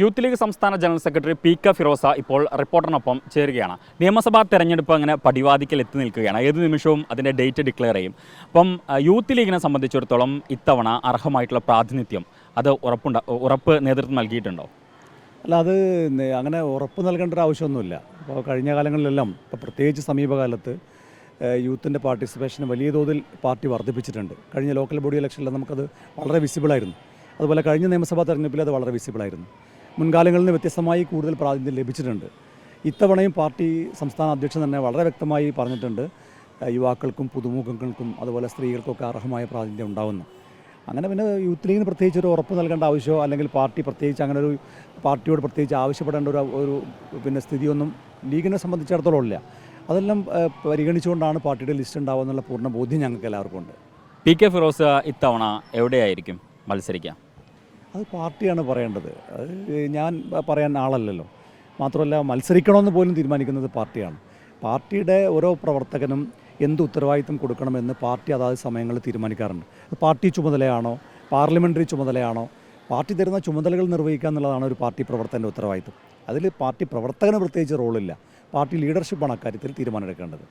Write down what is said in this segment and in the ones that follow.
Youth league സംസ്ഥാന general secretary P K. Firosa ഇപ്പോൾ റിപ്പോർട്ടറിനൊപ്പം ചേരുകയാണ്. നിയമസഭാ തെരഞ്ഞെടുപ്പ് അങ്ങനെ പടിവാതിക്കൽ എത്തി നിൽക്കുകയാണ്. ഏത് നിമിഷവും അതിൻ്റെ ഡേറ്റ് ഡിക്ലെയർ ചെയ്യും. അപ്പം യൂത്ത് ലീഗിനെ സംബന്ധിച്ചിടത്തോളം ഇത്തവണ അർഹമായിട്ടുള്ള പ്രാതിനിധ്യം അത് ഉറപ്പ് നേതൃത്വം നൽകിയിട്ടുണ്ടോ? അല്ല, അത് അങ്ങനെ ഉറപ്പ് നൽകേണ്ട ഒരു ആവശ്യമൊന്നുമില്ല. അപ്പോൾ കഴിഞ്ഞ കാലങ്ങളിലെല്ലാം, ഇപ്പോൾ പ്രത്യേകിച്ച് സമീപകാലത്ത് യൂത്തിൻ്റെ പാർട്ടിസിപ്പേഷൻ വലിയ തോതിൽ പാർട്ടി വർദ്ധിപ്പിച്ചിട്ടുണ്ട്. കഴിഞ്ഞ ലോക്കൽ ബോഡി ഇലക്ഷനിൽ നമുക്കത് വളരെ വിസിബിളായിരുന്നു. അതുപോലെ കഴിഞ്ഞ നിയമസഭാ തെരഞ്ഞെടുപ്പിൽ അത് വളരെ വിസിബിളായിരുന്നു. മുൻകാലങ്ങളിൽ നിന്ന് വ്യത്യസ്തമായി കൂടുതൽ പ്രാതിനിധ്യം ലഭിച്ചിട്ടുണ്ട്. ഇത്തവണയും പാർട്ടി സംസ്ഥാന അധ്യക്ഷൻ തന്നെ വളരെ വ്യക്തമായി പറഞ്ഞിട്ടുണ്ട്, യുവാക്കൾക്കും പുതുമുഖങ്ങൾക്കും അതുപോലെ സ്ത്രീകൾക്കൊക്കെ അർഹമായ പ്രാതിനിധ്യം ഉണ്ടാകുന്നു. അങ്ങനെ പിന്നെ യൂത്ത് ലീഗിന് പ്രത്യേകിച്ച് ഒരു ഉറപ്പ് നൽകേണ്ട ആവശ്യമോ അല്ലെങ്കിൽ പാർട്ടി പ്രത്യേകിച്ച് അങ്ങനെ ഒരു പാർട്ടിയോട് പ്രത്യേകിച്ച് ആവശ്യപ്പെടേണ്ട ഒരു സ്ഥിതിയൊന്നും ലീഗിനെ സംബന്ധിച്ചിടത്തോളം ഇല്ല. അതെല്ലാം പരിഗണിച്ചുകൊണ്ടാണ് പാർട്ടിയുടെ ലിസ്റ്റ് ഉണ്ടാവുക എന്നുള്ള പൂർണ്ണ ബോധ്യം ഞങ്ങൾക്ക് എല്ലാവർക്കും ഉണ്ട്. പി.കെ. ഫിറോസ് ഇത്തവണ എവിടെയായിരിക്കും മത്സരിക്കുക? അത് പാർട്ടിയാണ് പറയേണ്ടത്. അത് ഞാൻ പറയാൻ ആളല്ലല്ലോ. മാത്രമല്ല, മത്സരിക്കണമെന്ന് പോലും തീരുമാനിക്കുന്നത് പാർട്ടിയാണ്. പാർട്ടിയുടെ ഓരോ പ്രവർത്തകനും എന്ത് ഉത്തരവാദിത്വം കൊടുക്കണമെന്ന് പാർട്ടി അതാത് സമയങ്ങളിൽ തീരുമാനിക്കാറുണ്ട്. പാർട്ടി ചുമതലയാണോ, പാർലമെൻ്ററി ചുമതലയാണോ, പാർട്ടി തരുന്ന ചുമതലകൾ നിർവഹിക്കുക എന്നുള്ളതാണ് ഒരു പാർട്ടി പ്രവർത്തകൻ്റെ ഉത്തരവാദിത്വം. അതിൽ പാർട്ടി പ്രവർത്തകന് പ്രത്യേകിച്ച് റോളില്ല. പാർട്ടി ലീഡർഷിപ്പാണ് അക്കാര്യത്തിൽ തീരുമാനമെടുക്കേണ്ടത്.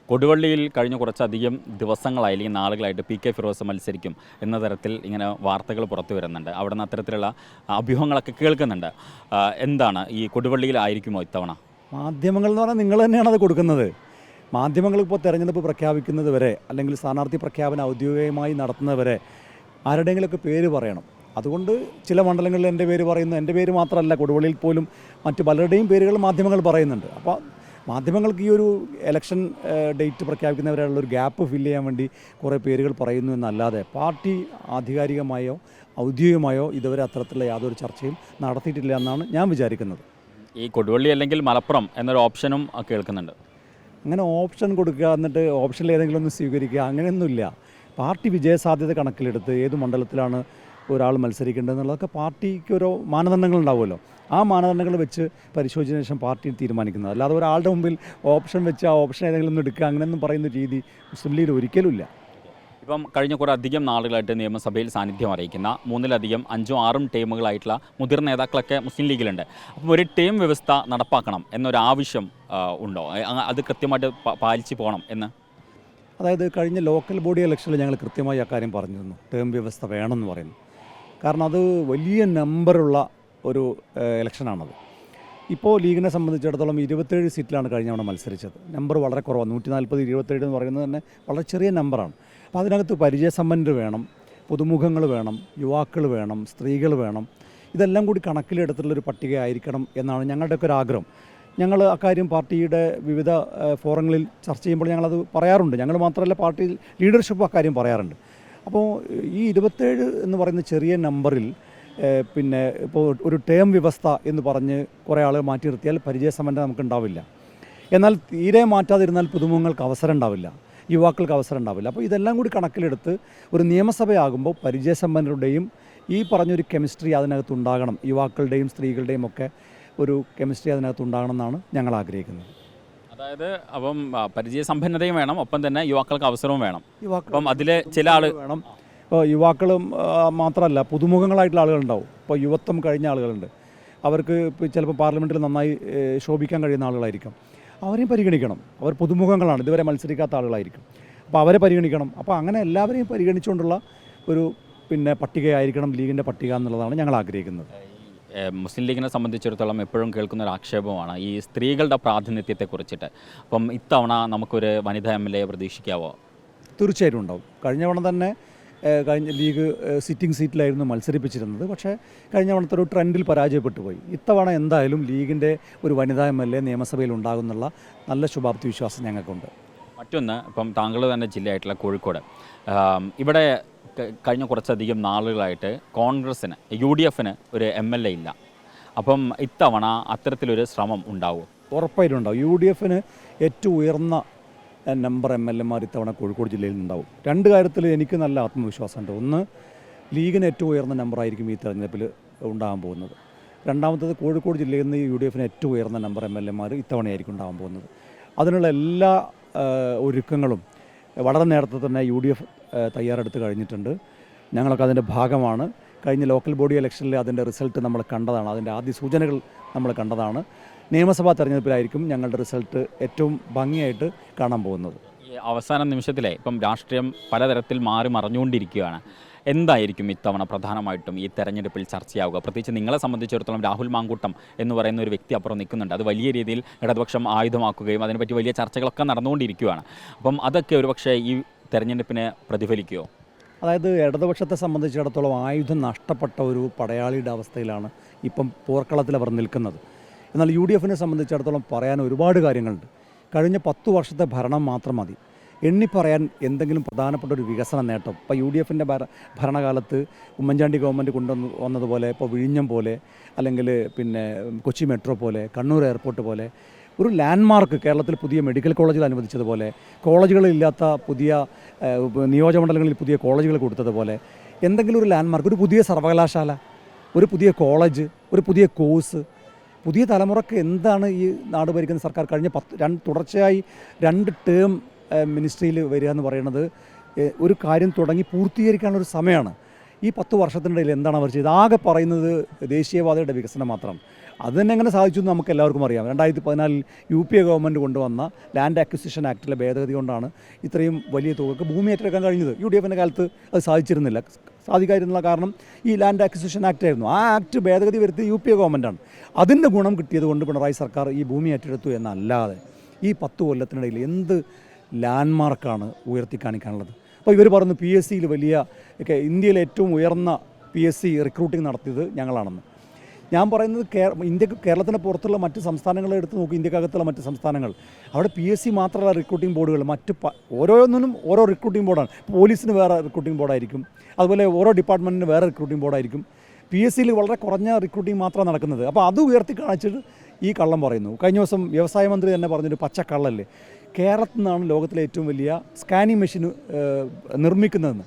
കൊടുവള്ളിയിൽ കഴിഞ്ഞ കുറച്ചധികം ദിവസങ്ങളായി അല്ലെങ്കിൽ നാളുകളായിട്ട് പി.കെ. ഫിറോസ് മത്സരിക്കും എന്ന തരത്തിൽ ഇങ്ങനെ വാർത്തകൾ പുറത്തു വരുന്നുണ്ട്. അവിടെ നിന്ന് അത്തരത്തിലുള്ള അഭ്യൂഹങ്ങളൊക്കെ കേൾക്കുന്നുണ്ട്. എന്താണ് ഈ കൊടുവള്ളിയിലായിരിക്കുമോ ഇത്തവണ? മാധ്യമങ്ങൾ എന്ന് പറഞ്ഞാൽ നിങ്ങൾ തന്നെയാണ് അത് കൊടുക്കുന്നത്. മാധ്യമങ്ങൾ ഇപ്പോൾ തെരഞ്ഞെടുപ്പ് പ്രഖ്യാപിക്കുന്നത് വരെ അല്ലെങ്കിൽ സ്ഥാനാർത്ഥി പ്രഖ്യാപനം ഔദ്യോഗികമായി നടത്തുന്നവരെ ആരുടെയെങ്കിലുമൊക്കെ പേര് പറയണം. അതുകൊണ്ട് ചില മണ്ഡലങ്ങളിൽ എൻ്റെ പേര് പറയുന്നു. എൻ്റെ പേര് മാത്രമല്ല, കൊടുവള്ളിയിൽ പോലും മറ്റ് പലരുടെയും പേരുകൾ മാധ്യമങ്ങൾ പറയുന്നുണ്ട്. അപ്പോൾ മാധ്യമങ്ങൾക്ക് ഈ ഒരു ഇലക്ഷൻ ഡേറ്റ് പ്രഖ്യാപിക്കുന്നവരുള്ളൊരു ഗ്യാപ്പ് ഫില്ല് ചെയ്യാൻ വേണ്ടി കുറേ പേരുകൾ പറയുന്നു എന്നല്ലാതെ പാർട്ടി ആധികാരികമായോ ഔദ്യോഗികമായോ ഇതുവരെ അത്തരത്തിലുള്ള യാതൊരു ചർച്ചയും നടത്തിയിട്ടില്ല എന്നാണ് ഞാൻ വിചാരിക്കുന്നത്. ഈ കൊടുവള്ളി അല്ലെങ്കിൽ മലപ്പുറം എന്നൊരു ഓപ്ഷനും കേൾക്കുന്നുണ്ട്. അങ്ങനെ ഓപ്ഷൻ കൊടുക്കുക, എന്നിട്ട് ഓപ്ഷനിൽ ഏതെങ്കിലും ഒന്ന് സ്വീകരിക്കുക, അങ്ങനെയൊന്നുമില്ല. പാർട്ടി വിജയസാധ്യത കണക്കിലെടുത്ത് ഏത് മണ്ഡലത്തിലാണ് ഒരാൾ മത്സരിക്കേണ്ടതെന്നുള്ളതൊക്കെ പാർട്ടിക്ക് ഓരോ മാനദണ്ഡങ്ങൾ ഉണ്ടാവുമല്ലോ. ആ മാനദണ്ഡങ്ങൾ വെച്ച് പരിശോധിച്ചതിന് ശേഷം പാർട്ടി തീരുമാനിക്കുന്നത്. അല്ലാതെ ഒരാളുടെ മുമ്പിൽ ഓപ്ഷൻ വെച്ച് ആ ഓപ്ഷൻ ഏതെങ്കിലും ഒന്ന് എടുക്കുക അങ്ങനെയൊന്നും പറയുന്ന രീതി മുസ്ലിം ലീഗിൽ ഒരിക്കലുമില്ല. ഇപ്പം കഴിഞ്ഞ കുറേ അധികം നാളുകളായിട്ട് നിയമസഭയിൽ സാന്നിധ്യം അറിയിക്കുന്ന 3-ലധികം 5-6 ടീമുകളായിട്ടുള്ള മുതിർന്ന നേതാക്കളൊക്കെ മുസ്ലിം ലീഗിലുണ്ട്. അപ്പം ഒരു ടീം വ്യവസ്ഥ നടപ്പാക്കണം എന്നൊരാവശ്യം ഉണ്ടോ? അത് കൃത്യമായിട്ട് പാലിച്ച് പോകണം എന്ന്. അതായത് കഴിഞ്ഞ ലോക്കൽ ബോഡി ഇലക്ഷനിൽ ഞങ്ങൾ കൃത്യമായി ആ കാര്യം പറഞ്ഞിരുന്നു, ടേം വ്യവസ്ഥ വേണമെന്ന് പറയുന്നു. കാരണം അത് വലിയ നമ്പറുള്ള ഒരു ഇലക്ഷനാണത്. ഇപ്പോൾ ലീഗിനെ സംബന്ധിച്ചിടത്തോളം 27 സീറ്റിലാണ് കഴിഞ്ഞ തവണ മത്സരിച്ചത്. നമ്പർ വളരെ കുറവാണ്. 140, 27 എന്ന് പറയുന്നത് തന്നെ വളരെ ചെറിയ നമ്പറാണ്. അപ്പോൾ അതിനകത്ത് പരിചയസമ്പന്നർ വേണം, പുതുമുഖങ്ങൾ വേണം, യുവാക്കൾ വേണം, സ്ത്രീകൾ വേണം. ഇതെല്ലാം കൂടി കണക്കിലെടുത്തുള്ളൊരു പട്ടിക ആയിരിക്കണം എന്നാണ് ഞങ്ങളുടെയൊക്കെ ഒരു ആഗ്രഹം. ഞങ്ങൾ അക്കാര്യം പാർട്ടിയുടെ വിവിധ ഫോറങ്ങളിൽ ചർച്ച ചെയ്യുമ്പോൾ ഞങ്ങളത് പറയാറുണ്ട്. ഞങ്ങൾ മാത്രമല്ല, പാർട്ടി ലീഡർഷിപ്പ് അക്കാര്യം പറയാറുണ്ട്. അപ്പോൾ ഈ 27 എന്ന് പറയുന്ന ചെറിയ നമ്പറിൽ പിന്നെ ഇപ്പോൾ ഒരു ടേം വ്യവസ്ഥ എന്ന് പറഞ്ഞ് കുറേ ആളുകൾ മാറ്റി നിർത്തിയാൽ പരിചയസമ്പന്നത നമുക്കുണ്ടാവില്ല. എന്നാൽ തീരെ മാറ്റാതിരുന്നാൽ പുതുമുഖങ്ങൾക്ക് അവസരം ഉണ്ടാവില്ല, യുവാക്കൾക്ക് അവസരം ഉണ്ടാവില്ല. അപ്പോൾ ഇതെല്ലാം കൂടി കണക്കിലെടുത്ത് ഒരു നിയമസഭയാകുമ്പോൾ പരിചയസമ്പന്നരുടെയും ഈ പറഞ്ഞൊരു കെമിസ്ട്രി അതിനകത്ത് ഉണ്ടാകണം. യുവാക്കളുടെയും സ്ത്രീകളുടെയും ഒക്കെ ഒരു കെമിസ്ട്രി അതിനകത്ത് ഉണ്ടാകണം എന്നാണ് ഞങ്ങൾ ആഗ്രഹിക്കുന്നത്. അതായത് അപ്പം പരിചയസമ്പന്നതയും വേണം, ഒപ്പം തന്നെ യുവാക്കൾക്ക് അവസരവും വേണം. അപ്പം അതിൽ ചില ആൾ വേണം. ഇപ്പോൾ യുവാക്കളും മാത്രമല്ല, പുതുമുഖങ്ങളായിട്ടുള്ള ആളുകളുണ്ടാവും. ഇപ്പോൾ യുവത്വം കഴിഞ്ഞ ആളുകളുണ്ട്. അവർക്ക് ചിലപ്പോൾ പാർലമെൻറ്റിൽ നന്നായി ശോഭിക്കാൻ കഴിയുന്ന ആളുകളായിരിക്കും. അവരെയും പരിഗണിക്കണം. അവർ പുതുമുഖങ്ങളാണ്, ഇതുവരെ മത്സരിക്കാത്ത ആളുകളായിരിക്കും. അപ്പോൾ അവരെ പരിഗണിക്കണം. അപ്പോൾ അങ്ങനെ എല്ലാവരെയും പരിഗണിച്ചുകൊണ്ടുള്ള ഒരു പട്ടികയായിരിക്കണം ലീഗിൻ്റെ പട്ടിക എന്നുള്ളതാണ് ഞങ്ങൾ ആഗ്രഹിക്കുന്നത്. മുസ്ലിം ലീഗിനെ സംബന്ധിച്ചിടത്തോളം എപ്പോഴും കേൾക്കുന്ന ഒരു ആക്ഷേപമാണ് ഈ സ്ത്രീകളുടെ പ്രാതിനിധ്യത്തെക്കുറിച്ചിട്ട്. അപ്പം ഇത്തവണ നമുക്കൊരു വനിതാ MLA പ്രതീക്ഷിക്കാവോ? തീർച്ചയായിട്ടും ഉണ്ടാവും. കഴിഞ്ഞ തവണ തന്നെ ലീഗ് സിറ്റിംഗ് സീറ്റിലായിരുന്നു മത്സരിപ്പിച്ചിരുന്നത്. പക്ഷേ കഴിഞ്ഞ തവണത്തെ ഒരു ട്രെൻഡിൽ പരാജയപ്പെട്ടു പോയി. ഇത്തവണ എന്തായാലും ലീഗിൻ്റെ ഒരു വനിതാ MLA നിയമസഭയിൽ ഉണ്ടാകുന്നുള്ള നല്ല ശുഭാപ്തി വിശ്വാസം ഞങ്ങൾക്കുണ്ട്. മറ്റൊന്ന്, ഇപ്പം താങ്കൾ തന്നെ ജില്ലയായിട്ടുള്ള കോഴിക്കോട്, ഇവിടെ കഴിഞ്ഞ കുറച്ചധികം നാളുകളായിട്ട് കോൺഗ്രസ്സിന് UDFന് ഒരു MLA ഇല്ല. അപ്പം ഇത്തവണ അത്തരത്തിലൊരു ശ്രമം ഉണ്ടാവും? ഉറപ്പായിട്ടും ഉണ്ടാവും. UDFന് ഏറ്റവും ഉയർന്ന നമ്പർ MLAമാർ ഇത്തവണ കോഴിക്കോട് ജില്ലയിൽ ഉണ്ടാവും. രണ്ട് കാര്യത്തിൽ എനിക്ക് നല്ല ആത്മവിശ്വാസമുണ്ട്. ഒന്ന്, ലീഗിന് ഏറ്റവും ഉയർന്ന നമ്പറായിരിക്കും ഈ തെരഞ്ഞെടുപ്പിൽ ഉണ്ടാകാൻ പോകുന്നത്. രണ്ടാമത്തത്, കോഴിക്കോട് ജില്ലയിൽ നിന്ന് UDFന് ഏറ്റവും ഉയർന്ന നമ്പർ MLAമാർ ഇത്തവണയായിരിക്കും ഉണ്ടാകാൻ പോകുന്നത്. അതിനുള്ള എല്ലാ ഒരുക്കങ്ങളും വളരെ നേരത്തെ തന്നെ UDF തയ്യാറെടുത്ത് കഴിഞ്ഞിട്ടുണ്ട്. ഞങ്ങളൊക്കെ അതിൻ്റെ ഭാഗമാണ്. കഴിഞ്ഞ ലോക്കൽ ബോഡി ഇലക്ഷനിൽ അതിൻ്റെ റിസൾട്ട് നമ്മൾ കണ്ടതാണ്, അതിൻ്റെ ആദ്യ സൂചനകൾ നമ്മൾ കണ്ടതാണ്. നിയമസഭാ തെരഞ്ഞെടുപ്പിലായിരിക്കും ഞങ്ങളുടെ റിസൾട്ട് ഏറ്റവും ഭംഗിയായിട്ട് കാണാൻ പോകുന്നത്. ഈ അവസാന നിമിഷത്തിലെ ഇപ്പം രാഷ്ട്രീയം പലതരത്തിൽ മാറി മറിഞ്ഞുകൊണ്ടിരിക്കുകയാണ്. എന്തായിരിക്കും ഇത്തവണ പ്രധാനമായിട്ടും ഈ തെരഞ്ഞെടുപ്പിൽ ചർച്ചയാവുക? പ്രത്യേകിച്ച് നിങ്ങളെ സംബന്ധിച്ചിടത്തോളം രാഹുൽ മാങ്കൂട്ടം എന്ന് പറയുന്ന ഒരു വ്യക്തി അപ്പുറം നിൽക്കുന്നുണ്ട്. അത് വലിയ രീതിയിൽ ഇടതുപക്ഷം ആയുധമാക്കുകയും അതിനെപ്പറ്റി വലിയ ചർച്ചകളൊക്കെ നടന്നുകൊണ്ടിരിക്കുകയാണ്. അപ്പം അതൊക്കെ ഒരുപക്ഷെ ഈ തെരഞ്ഞെടുപ്പിനെ പ്രതിഫലിക്കുമോ? അതായത് ഇടതുപക്ഷത്തെ സംബന്ധിച്ചിടത്തോളം ആയുധം നഷ്ടപ്പെട്ട ഒരു പടയാളിയുടെ അവസ്ഥയിലാണ് ഇപ്പം പോർക്കളത്തിൽ അവർ നിൽക്കുന്നത്. എന്നാൽ UDF-നെ സംബന്ധിച്ചിടത്തോളം പറയാൻ ഒരുപാട് കാര്യങ്ങളുണ്ട്. കഴിഞ്ഞ 10 വർഷത്തെ ഭരണം മാത്രം മതി എണ്ണിപ്പറയാൻ എന്തെങ്കിലും പ്രധാനപ്പെട്ട ഒരു വികസന നേട്ടം. ഇപ്പോൾ UDF-ൻ്റെ ഭരണകാലത്ത് ഉമ്മൻചാണ്ടി ഗവൺമെൻറ് കൊണ്ടുവന്നതുപോലെ, ഇപ്പോൾ വിഴിഞ്ഞം പോലെ, അല്ലെങ്കിൽ പിന്നെ കൊച്ചി മെട്രോ പോലെ, കണ്ണൂർ എയർപോർട്ട് പോലെ ഒരു ലാൻഡ്മാർക്ക് കേരളത്തിൽ പുതിയ മെഡിക്കൽ കോളേജുകൾ അനുവദിച്ചതുപോലെ, കോളേജുകളില്ലാത്ത പുതിയ നിയോജകമണ്ഡലങ്ങളിൽ പുതിയ കോളേജുകൾ കൊടുത്തതുപോലെ എന്തെങ്കിലും ഒരു ലാൻഡ്മാർക്ക്, ഒരു പുതിയ സർവകലാശാല, ഒരു പുതിയ കോളേജ്, ഒരു പുതിയ കോഴ്സ്, പുതിയ തലമുറക്ക് എന്താണ് ഈ നാട് ഭരിക്കുന്ന സർക്കാർ കഴിഞ്ഞ തുടർച്ചയായി 2 ടേം മിനിസ്ട്രിയിൽ വരിക എന്ന് പറയുന്നത് ഒരു കാര്യം തുടങ്ങി പൂർത്തീകരിക്കാനുള്ളൊരു സമയമാണ്. ഈ 10 വർഷത്തിനിടയിൽ എന്താണ് അവർ ചെയ്തത്? ആകെ പറയുന്നത് ദേശീയവാദയുടെ വികസനം മാത്രം. അത് തന്നെ എങ്ങനെ സാധിച്ചു എന്ന് നമുക്ക് എല്ലാവർക്കും അറിയാം. 2014 UPA ഗവൺമെൻറ് കൊണ്ടുവന്ന ലാൻഡ് അക്വിസിഷൻ ആക്ടിലെ ഭേദഗതി കൊണ്ടാണ് ഇത്രയും വലിയ തുകക്ക് ഭൂമി ഏറ്റെടുക്കാൻ കഴിഞ്ഞത്. UDF-ൻ്റെ കാലത്ത് അത് സാധിക്കാതിരുന്നില്ല. കാരണം ഈ ലാൻഡ് അക്വിസിഷൻ ആക്ട് ആയിരുന്നു. ആ ആക്ട് ഭേദഗതി വരുത്തി UPA ഗവൺമെൻറ്റാണ്. അതിൻ്റെ ഗുണം കിട്ടിയത് കൊണ്ട് പിണറായി സർക്കാർ ഈ ഭൂമി ഏറ്റെടുത്തു എന്നല്ലാതെ ഈ 10 കൊല്ലത്തിനിടയിൽ എന്ത് ലാൻഡ്മാർക്കാണ് ഉയർത്തി കാണിക്കാനുള്ളത്? അപ്പോൾ ഇവർ പറഞ്ഞു PSCയിൽ വലിയ ഇന്ത്യയിലെ ഏറ്റവും ഉയർന്ന PSC റിക്രൂട്ടിംഗ് നടത്തിയത് ഞങ്ങളാണെന്ന്. ഞാൻ പറയുന്നത് കേരളത്തിന് പുറത്തുള്ള മറ്റ് സംസ്ഥാനങ്ങളെ എടുത്ത് നോക്കി, ഇന്ത്യക്കകത്തുള്ള മറ്റ് സംസ്ഥാനങ്ങൾ, അവിടെ PSC മാത്രമല്ല റിക്രൂട്ടിംഗ് ബോർഡുകൾ, മറ്റ് ഓരോന്നിനും ഓരോ റിക്രൂട്ടിംഗ് ബോർഡാണ്. പോലീസിന് വേറെ റിക്രൂട്ടിംഗ് ബോർഡായിരിക്കും, അതുപോലെ ഓരോ ഡിപ്പാർട്ട്മെൻറ്റിന് വേറെ റിക്രൂട്ടിംഗ് ബോർഡായിരിക്കും. PSCയിൽ വളരെ കുറഞ്ഞ റിക്രൂട്ടിംഗ് മാത്രമാണ് നടക്കുന്നത്. അപ്പോൾ അത് ഉയർത്തി കാണിച്ചിട്ട് ഈ കള്ളം പറയുന്നു. കഴിഞ്ഞ ദിവസം വ്യവസായ മന്ത്രി തന്നെ പറഞ്ഞൊരു പച്ചക്കള്ളല്ലേ, കേരളത്തിൽ നിന്നാണ് ലോകത്തിലെ ഏറ്റവും വലിയ സ്കാനിങ് മെഷീൻ നിർമ്മിക്കുന്നതെന്ന്.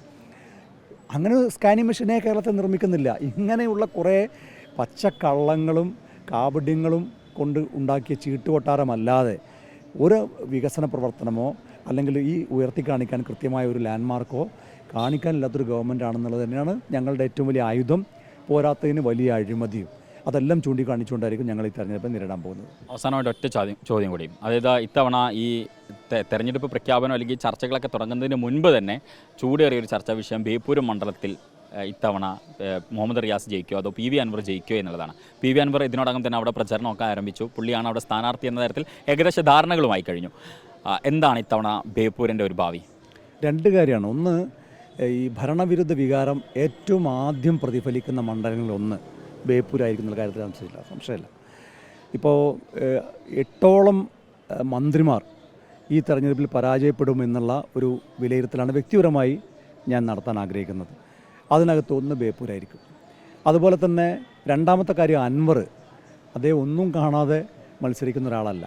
അങ്ങനെ സ്കാനിങ് മെഷീനെ കേരളത്തിൽ നിർമ്മിക്കുന്നില്ല. ഇങ്ങനെയുള്ള കുറേ പച്ചക്കള്ളങ്ങളും കാപട്യങ്ങളും കൊണ്ട് ഉണ്ടാക്കിയ ചീട്ടുകൊട്ടാരമല്ലാതെ ഒരു വികസന പ്രവർത്തനമോ അല്ലെങ്കിൽ ഈ ഉയർത്തി കാണിക്കാൻ കൃത്യമായ ഒരു ലാൻഡ്മാർക്കോ കാണിക്കാനില്ലാത്തൊരു ഗവൺമെൻറ് ആണെന്നുള്ളത് തന്നെയാണ് ഞങ്ങളുടെ ഏറ്റവും വലിയ ആയുധം. പോരാത്തതിന് വലിയ അഴിമതിയും അതെല്ലാം ചൂണ്ടിക്കാണിച്ചുകൊണ്ടായിരിക്കും ഞങ്ങൾ ഈ തെരഞ്ഞെടുപ്പ് നേരിടാൻ പോകുന്നത്. അവസാനമായിട്ട് ഒറ്റ ചോദ്യം കൂടിയും, അതായത് ഇത്തവണ ഈ തെരഞ്ഞെടുപ്പ് പ്രഖ്യാപനം അല്ലെങ്കിൽ ചർച്ചകളൊക്കെ തുടങ്ങുന്നതിന് മുൻപ് തന്നെ ചൂടേറിയ ഒരു ചർച്ചാ വിഷയം ബേപ്പൂരം മണ്ഡലത്തിൽ ഇത്തവണ മുഹമ്മദ് റിയാസ് ജയിക്കുമോ അതോ PV അൻവർ ജയിക്കുമോ എന്നുള്ളതാണ്. PV അൻവർ ഇതിനോടകം തന്നെ അവിടെ പ്രചരണമൊക്കെ ആരംഭിച്ചു. പുള്ളിയാണ് അവിടെ സ്ഥാനാർത്ഥി എന്ന തരത്തിൽ ഏകദേശ ധാരണകളുമായി കഴിഞ്ഞു. എന്താണ് ഇത്തവണ ബേപ്പൂരിൻ്റെ ഒരു ഭാവി? 2 കാര്യമാണ്. ഒന്ന്, ഈ ഭരണവിരുദ്ധ വികാരം ഏറ്റവും ആദ്യം പ്രതിഫലിക്കുന്ന മണ്ഡലങ്ങളിലൊന്ന് ബേപ്പൂരായിരിക്കും എന്നുള്ള കാര്യത്തിൽ സംശയമില്ല. ഇപ്പോൾ 8ഓളം മന്ത്രിമാർ ഈ തെരഞ്ഞെടുപ്പിൽ പരാജയപ്പെടുമെന്നുള്ള ഒരു വിലയിരുത്തലാണ് വ്യക്തിപരമായി ഞാൻ നടത്താൻ ആഗ്രഹിക്കുന്നത്. അതിനകത്ത് ഒന്ന് ബേപ്പൂരായിരിക്കും. അതുപോലെ തന്നെ രണ്ടാമത്തെ കാര്യം, അൻവർ അദ്ദേഹം ഒന്നും കാണാതെ മത്സരിക്കുന്ന ഒരാളല്ല.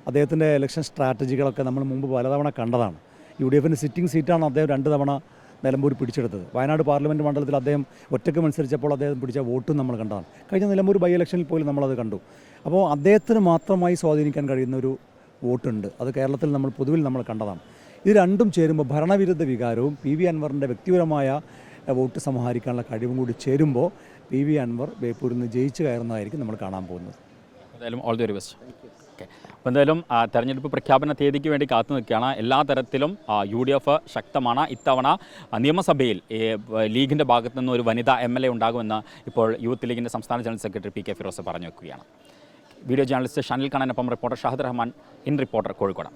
അദ്ദേഹത്തിൻ്റെ ഇലക്ഷൻ സ്ട്രാറ്റജികളൊക്കെ നമ്മൾ മുമ്പ് പലതവണ കണ്ടതാണ്. UDF-ൻ്റെ സിറ്റിംഗ് സീറ്റാണ് അദ്ദേഹം 2 തവണ നിലമ്പൂർ പിടിച്ചെടുത്തത്. വയനാട് പാർലമെൻറ്റ് മണ്ഡലത്തിൽ അദ്ദേഹം ഒറ്റയ്ക്ക് മത്സരിച്ചപ്പോൾ അദ്ദേഹം പിടിച്ച വോട്ടും നമ്മൾ കണ്ടതാണ്. കഴിഞ്ഞ നിലമ്പൂർ ബൈ ഇലക്ഷനിൽ പോലും നമ്മളത് കണ്ടു. അപ്പോൾ അദ്ദേഹത്തിന് മാത്രമായി സ്വാധീനിക്കാൻ കഴിയുന്ന ഒരു വോട്ടുണ്ട്. അത് കേരളത്തിൽ നമ്മൾ പൊതുവിൽ നമ്മൾ കണ്ടതാണ്. ഇത് രണ്ടും ചേരുമ്പോൾ ഭരണവിരുദ്ധ വികാരവും PV അൻവറിൻ്റെ വ്യക്തിപരമായ വോട്ട് സമാഹരിക്കാനുള്ള കഴിവും കൂടി ചേരുമ്പോൾ PV അൻവർ ബേപ്പൂരിൽ നിന്ന് ജയിച്ചു കയറുന്നതായിരിക്കും നമ്മൾ കാണാൻ പോകുന്നത്. എന്തായാലും all the very best. Okay, അപ്പോൾ എന്തായാലും തെരഞ്ഞെടുപ്പ് പ്രഖ്യാപന തീയതിക്ക് വേണ്ടി കാത്തു നിൽക്കുകയാണ്. എല്ലാ തരത്തിലും UDF ശക്തമാണ്. ഇത്തവണ നിയമസഭയിൽ ലീഗിൻ്റെ ഭാഗത്തു നിന്ന് ഒരു വനിതാ MLA ഉണ്ടാകുമെന്ന് ഇപ്പോൾ യൂത്ത് ലീഗിൻ്റെ സംസ്ഥാന ജനറൽ സെക്രട്ടറി PK ഫിറോസ് പറഞ്ഞു വെക്കുകയാണ്. വീഡിയോ ജേർണലിസ്റ്റ് ഷനിൽ കാണാനൊപ്പം റിപ്പോർട്ടർ ഷാഹിദ് റഹ്മാൻ, ഇൻ റിപ്പോർട്ടർ, കോഴിക്കോട്.